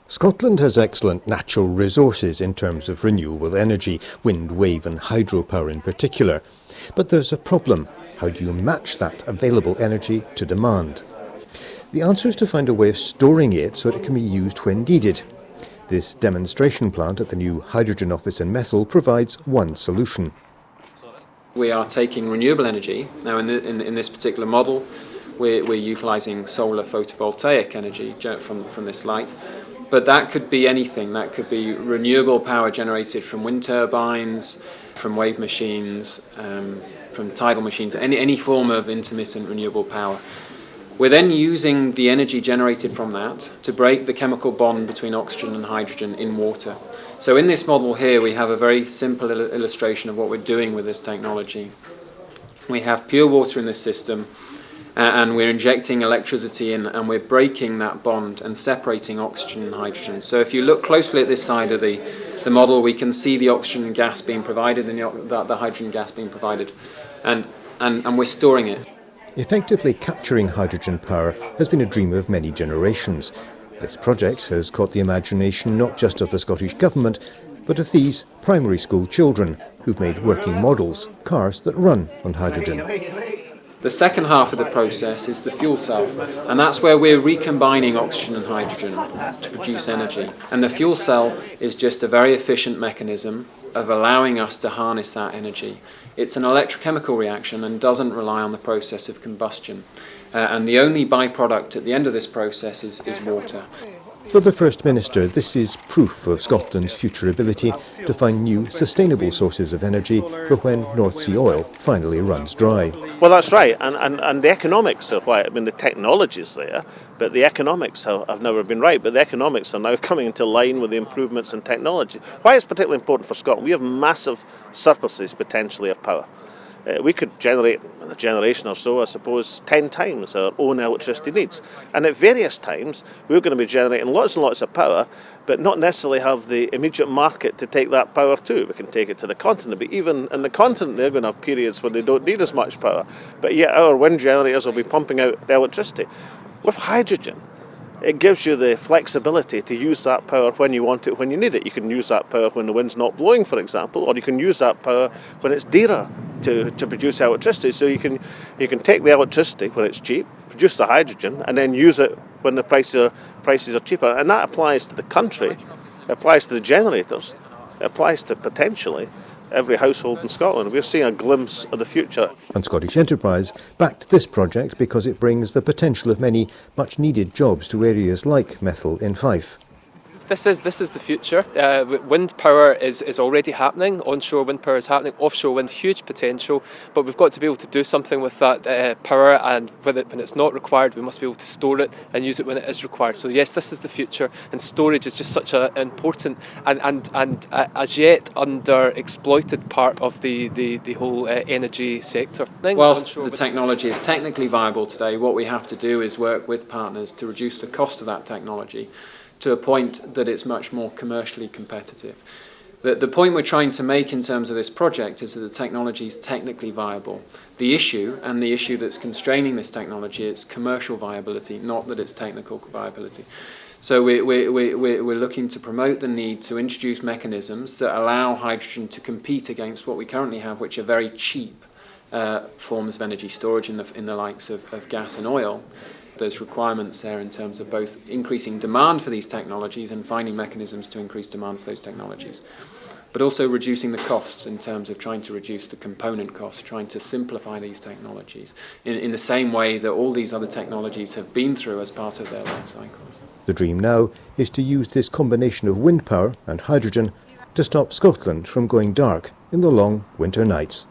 Scotland has excellent natural resources in terms of renewable energy, wind, wave and hydropower in particular. But there's a problem. How do you match that available energy to demand? The answer is to find a way of storing it so that it can be used when needed. This demonstration plant at the new hydrogen office in Methil provides one solution. We are taking renewable energy. Now in this particular model, we're utilising solar photovoltaic energy from this light. But that could be anything. That could be renewable power generated from wind turbines, from wave machines, from tidal machines, any form of intermittent renewable power. We're then using the energy generated from that to break the chemical bond between oxygen and hydrogen in water. So in this model here, we have a very simple illustration of what we're doing with this technology. We have pure water in this system, and we're injecting electricity in, and we're breaking that bond and separating oxygen and hydrogen. So if you look closely at this side of the model, we can see the oxygen gas being provided and the hydrogen gas being provided, and we're storing it. Effectively capturing hydrogen power has been a dream of many generations. This project has caught the imagination not just of the Scottish Government, but of these primary school children who've made working models, cars that run on hydrogen. The second half of the process is the fuel cell, and that's where we're recombining oxygen and hydrogen to produce energy. And the fuel cell is just a very efficient mechanism of allowing us to harness that energy. It's an electrochemical reaction and doesn't rely on the process of combustion. And the only byproduct at the end of this process is water. For the First Minister, this is proof of Scotland's future ability to find new sustainable sources of energy for when North Sea oil finally runs dry. Well, that's right, and the economics are right. I mean, the technology's there, but the economics have never been right. But the economics are now coming into line with the improvements in technology. Why it's particularly important for Scotland, we have massive surpluses potentially of power. We could generate, in a generation or so, I suppose, 10 times our own electricity needs. And at various times, we're going to be generating lots and lots of power, but not necessarily have the immediate market to take that power to. We can take it to the continent, but even in the continent, they're going to have periods where they don't need as much power. But yet our wind generators will be pumping out the electricity. With hydrogen, it gives you the flexibility to use that power when you want it, when you need it. You can use that power when the wind's not blowing, for example, or you can use that power when it's dearer to produce electricity. So you can take the electricity when it's cheap, produce the hydrogen, and then use it when the prices are cheaper. And that applies to the country, it applies to the generators, it applies to potentially every household in Scotland. We're seeing a glimpse of the future. And Scottish Enterprise backed this project because it brings the potential of many much needed jobs to areas like Methil in Fife. This is the future. Wind power is already happening. Onshore wind power is happening. Offshore wind, huge potential. But we've got to be able to do something with that power, and when it's not required, we must be able to store it and use it when it is required. So yes, this is the future, and storage is just such an important and as yet underexploited part of the whole energy sector. Whilst the technology is technically viable today, what we have to do is work with partners to reduce the cost of that technology to a point that it's much more commercially competitive. The point we're trying to make in terms of this project is that the technology is technically viable. The issue, and the issue that's constraining this technology, is commercial viability, not that it's technical viability. So we're looking to promote the need to introduce mechanisms that allow hydrogen to compete against what we currently have, which are very cheap forms of energy storage in the likes of gas and oil. There's requirements there in terms of both increasing demand for these technologies and finding mechanisms to increase demand for those technologies, but also reducing the costs in terms of trying to reduce the component costs, trying to simplify these technologies in the same way that all these other technologies have been through as part of their life cycles. The dream now is to use this combination of wind power and hydrogen to stop Scotland from going dark in the long winter nights.